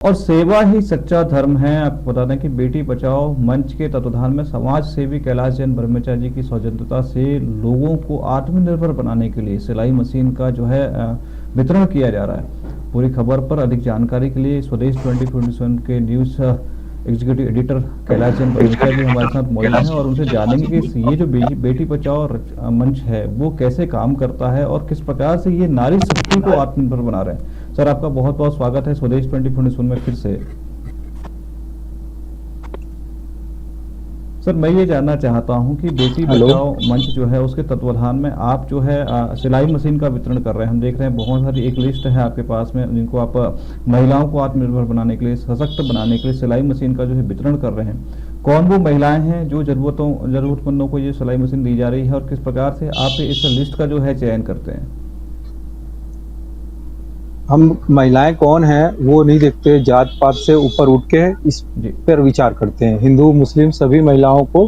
और सेवा ही सच्चा धर्म है। आपको बता दें कि बेटी बचाओ मंच के तत्वाधान में समाज सेवी कैलाश जैन ब्रह्मचारी जी की सौजन्यता से लोगों को आत्मनिर्भर बनाने के लिए सिलाई मशीन का जो है वितरण किया जा रहा है। पूरी खबर पर अधिक जानकारी के लिए स्वदेश 24/7 के news executive editor Kailash Jain ब्रह्मचारी जी हमारे साथ मौजूद हैं और उनसे जानेंगे कि ये जो बेटी बचाओ मंच है वो कैसे काम करता है और किस प्रकार से ये नारी शक्ति को आत्मनिर्भर बना रहे हैं। सर, आपका बहुत बहुत स्वागत है स्वदेश 24/7 में फिर से। सर, मैं ये जानना चाहता हूं कि बेटी बचाओ मंच जो है उसके तत्वाधान में आप जो है सिलाई मशीन का वितरण कर रहे हैं। हम देख रहे हैं बहुत सारी एक लिस्ट है आपके पास में जिनको आप महिलाओं को आत्मनिर्भर बनाने के लिए, सशक्त बनाने के लिए सिलाई मशीन का जो है वितरण कर रहे हैं। कौन वो महिलाएं हैं जो जरूरतमंदों को ये सिलाई मशीन दी जा रही है और किस प्रकार से आप इस लिस्ट का जो है चयन करते हैं? हम महिलाएं कौन हैं वो नहीं देखते, जात पात से ऊपर उठ के इस पर विचार करते हैं। हिंदू मुस्लिम सभी महिलाओं को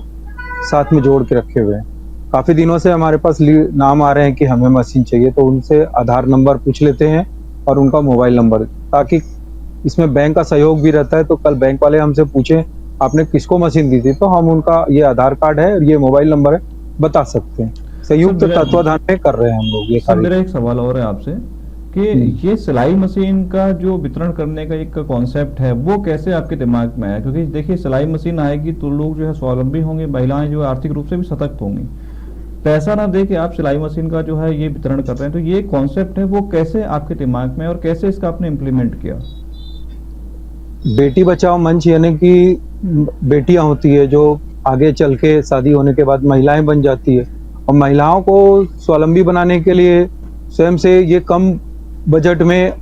साथ में जोड़ के रखे हुए हैं। काफी दिनों से हमारे पास नाम आ रहे हैं कि हमें मशीन चाहिए, तो उनसे आधार नंबर पूछ लेते हैं और उनका मोबाइल नंबर, ताकि इसमें बैंक का सहयोग भी रहता है। तो कल बैंक वाले हमसे पूछे आपने किसको मशीन दी थी, तो हम उनका ये आधार कार्ड है और ये मोबाइल नंबर है बता सकते हैं। संयुक्त तत्वाधान में कर रहे हैं हम लोग ये कार्य। मेरा एक सवाल और है आपसे कि ये सिलाई मशीन का जो वितरण करने का एक कॉन्सेप्ट है वो कैसे आपके दिमाग में आया? क्योंकि देखिए, सिलाई मशीन आएगी तो लोग जो है स्वावलंबी होंगे, महिलाएं जो है आर्थिक रूप से भी सशक्त होंगी। पैसा ना दे के आप सिलाई मशीन का जो है ये वितरण कर रहे हैं, तो ये कॉन्सेप्ट है वो कैसे आपके दिमाग में और कैसे इसका आपने इम्प्लीमेंट किया? बेटी बचाओ मंच यानी कि बेटियां होती है जो आगे चल के शादी होने के बाद महिलाएं बन जाती है, और महिलाओं को स्वावलंबी बनाने के लिए स्वयं से ये कम बजट में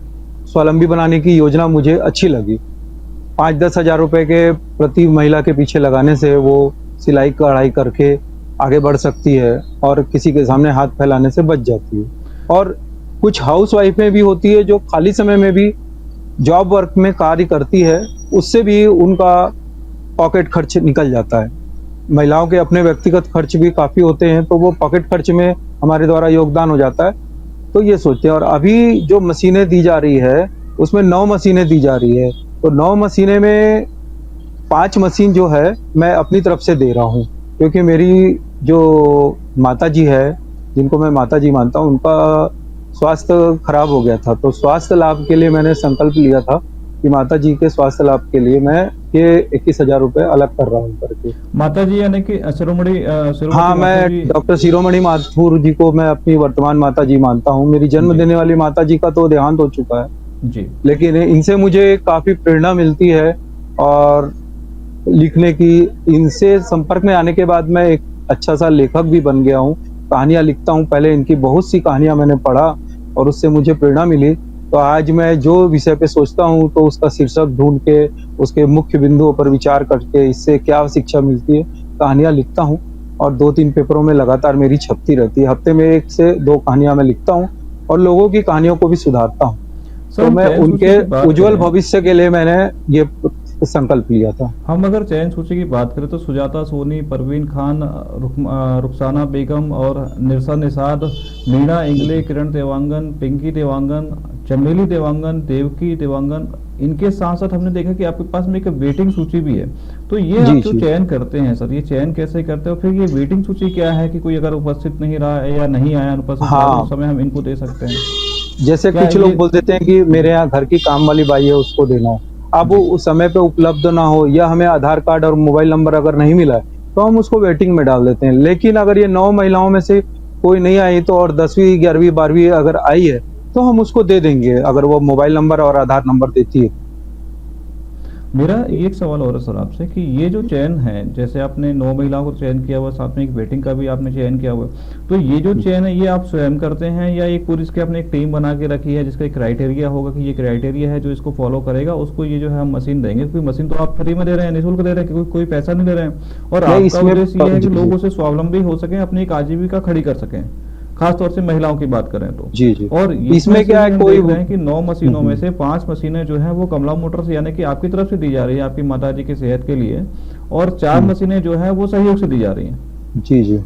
स्वावलंबी बनाने की योजना मुझे अच्छी लगी। 5-10 हज़ार रुपए के प्रति महिला के पीछे लगाने से वो सिलाई कढ़ाई करके आगे बढ़ सकती है और किसी के सामने हाथ फैलाने से बच जाती है। और कुछ हाउस वाइफें भी होती है जो खाली समय में भी जॉब वर्क में कार्य करती है, उससे भी उनका पॉकेट खर्च निकल जाता है। महिलाओं के अपने व्यक्तिगत खर्च भी काफ़ी होते हैं, तो वो पॉकेट खर्च में हमारे द्वारा योगदान हो जाता है। तो ये सोचते हैं। और अभी जो मशीनें दी जा रही है उसमें 9 मशीनें दी जा रही है, तो 9 मशीनें में 5 मशीन जो है मैं अपनी तरफ से दे रहा हूँ, क्योंकि मेरी जो माता जी है, जिनको मैं माता जी मानता हूँ, उनका स्वास्थ्य खराब हो गया था। तो स्वास्थ्य लाभ के लिए मैंने संकल्प लिया था कि माता जी के स्वास्थ्य लाभ के लिए मैं ये 21,000 रुपए अलग कर रहा हूँ करके। माता जी यानी कि शिरोमणि? हाँ, मैं डॉक्टर शिरोमणि माथुर जी को मैं अपनी वर्तमान माता जी मानता हूँ। मेरी जन्म देने वाली माता जी का तो देहांत हो चुका है जी, लेकिन इनसे मुझे काफी प्रेरणा मिलती है और लिखने की। इनसे संपर्क में आने के बाद मैं एक अच्छा सा लेखक भी बन गया हूँ, कहानियां लिखता हूँ। पहले इनकी बहुत सी कहानियां मैंने पढ़ा और उससे मुझे प्रेरणा मिली, तो आज मैं जो विषय पे सोचता हूँ तो उसका शीर्षक ढूंढ के उसके मुख्य बिंदुओं पर विचार करके इससे क्या शिक्षा मिलती है कहानियां लिखता हूँ। और 2-3 पेपरों में लगातार मेरी छपती रहती है। हफ्ते में 1 से 2 कहानियां मैं लिखता हूँ और लोगों की कहानियों को भी सुधारता हूँ। तो मैं उनके उज्जवल भविष्य के लिए मैंने ये संकल्प लिया था। हम अगर चयन सूची की बात करें तो सुजाता सोनी, परवीन खान, रुखसाना बेगम और निरसा निषाद, मीना इंगले, किरण देवांगन, पिंकी देवांगन, चमेली देवांगन, देवकी देवांगन, इनके साथ साथ हमने देखा कि आपके पास में एक वेटिंग सूची भी है। तो ये आप जो चयन करते हैं सर, ये चयन कैसे करते हो? फिर ये वेटिंग सूची क्या है कि कोई अगर उपस्थित नहीं रहा है या नहीं आया अनुपस्थित, उस समय हम इनको दे सकते हैं? जैसे कुछ लोग बोल देते हैं कि मेरे यहाँ घर की काम वाली बाई है, उसको देना हो। अब वो उस समय पे उपलब्ध ना हो या हमें आधार कार्ड और मोबाइल नंबर अगर नहीं मिला है तो हम उसको वेटिंग में डाल देते हैं। लेकिन अगर ये 9 महिलाओं में से कोई नहीं आई तो, और 10वीं 11वीं 12वीं अगर आई है तो हम उसको दे देंगे अगर वो मोबाइल नंबर और आधार नंबर देती है। मेरा एक सवाल और है सर आपसे कि ये जो चयन है, जैसे आपने 9 महिलाओं को चयन किया हुआ, साथ में एक वेटिंग का भी आपने चयन किया हुआ, तो ये जो चयन है ये आप स्वयं करते हैं या एक पूरी इसके आपने एक टीम बना के रखी है जिसका एक क्राइटेरिया होगा कि ये क्राइटेरिया है जो इसको फॉलो करेगा उसको ये जो है हम मशीन देंगे? क्योंकि मशीन तो आप फ्री में दे रहे हैं, निःशुल्क दे रहे हैं, कोई पैसा नहीं ले रहे हैं, और आपका उद्देश्य ये है कि लोग उसे स्वावलंबी हो सके, अपनी एक आजीविका खड़ी कर सकें, खासतौर से महिलाओं की बात करें तो। जी। और इसमें क्या है, कोई देख रहे हैं कि 9 मशीनों में से 5 मशीनें जो है वो कमला मोटर्स यानी कि आपकी तरफ से दी जा रही है आपकी माता जी की सेहत के लिए, और 4 मशीनें जो है वो सहयोग से दी जा रही हैं। जी।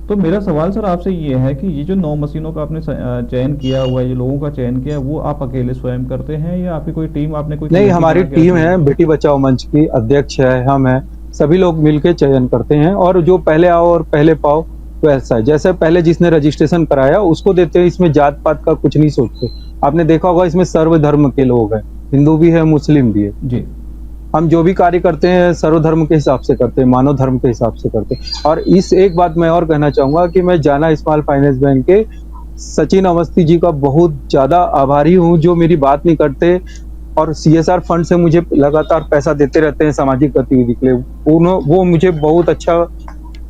तो मेरा सवाल सर आपसे ये है कि ये जो 9 मशीनों का आपने चयन किया हुआ है, ये लोगों का चयन किया, वो आप अकेले स्वयं करते हैं या आपकी कोई टीम, आपने कोई नहीं, कमेटी हमारी बना के टीम रखी है, है? बेटी बचाओ मंच की अध्यक्ष है, हम हैं, सभी लोग मिलके चयन करते हैं और जो पहले आओ और पहले पाओ वैसा है। जैसे पहले जिसने रजिस्ट्रेशन कराया उसको देते हैं, इसमें जात पात का कुछ नहीं सोचते। आपने देखा होगा इसमें सर्वधर्म के लोग हैं, हिंदू भी है, मुस्लिम भी है। जी। हम जो भी कार्य करते हैं सर्वधर्म के हिसाब से करते हैं, मानव धर्म के हिसाब से करते हैं। और इस एक बात मैं और कहना चाहूंगा कि मैं जाना स्मॉल फाइनेंस बैंक के सचिन अवस्थी जी का बहुत ज्यादा आभारी हूँ, जो मेरी बात नहीं करते और सीएसआर फंड से मुझे लगातार पैसा देते रहते हैं सामाजिक गतिविधि के लिए। वो मुझे बहुत अच्छा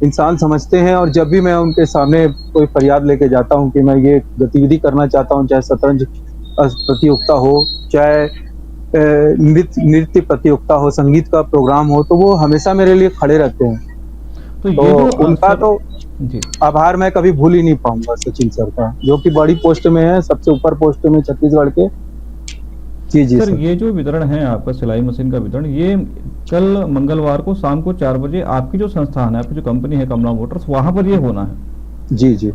इंसान समझते हैं और जब भी मैं उनके सामने कोई फरियाद लेके जाता हूँ कि मैं ये गतिविधि करना चाहता हूँ, चाहे शतरंज प्रतियोगिता हो, चाहे नृत्य प्रतियोगिता हो, संगीत का प्रोग्राम हो, तो वो हमेशा मेरे लिए खड़े रहते हैं। तो तो ये जो उनका सर, तो जी, आभार मैं कभी भूल ही नहीं पाऊंगा सचिन सर का, जो कि बड़ी पोस्ट में है, सबसे ऊपर पोस्ट में छत्तीसगढ़ के। जी जी सर सर। ये जो वितरण है आपका सिलाई मशीन का वितरण, ये कल मंगलवार को शाम को 4 बजे आपकी जो संस्थान है, आपकी जो कंपनी है कमला मोटर्स, वहां पर ये होना है। जी जी।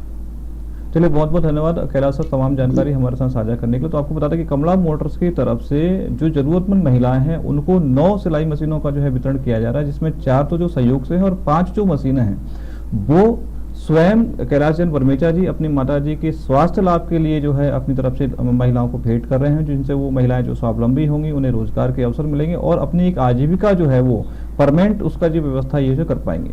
चलिए, बहुत बहुत धन्यवाद कैलाश सर तमाम जानकारी हमारे साथ साझा करने के लिए। तो आपको बता दें कि कमला मोटर्स की तरफ से जो जरूरतमंद महिलाएं हैं उनको 9 सिलाई मशीनों का जो है वितरण किया जा रहा है, जिसमें 4 तो जो सहयोग से है और 5 जो मशीनें हैं वो स्वयं कैलाश जैन वर्मेचा जी अपनी माता जी के स्वास्थ्य लाभ के लिए जो है अपनी तरफ से महिलाओं को भेंट कर रहे हैं, जिनसे वो महिलाएं जो स्वावलंबी होंगी, उन्हें रोजगार के अवसर मिलेंगे और अपनी एक आजीविका जो है वो परमानेंट उसका जो व्यवस्था ये जो कर पाएंगे।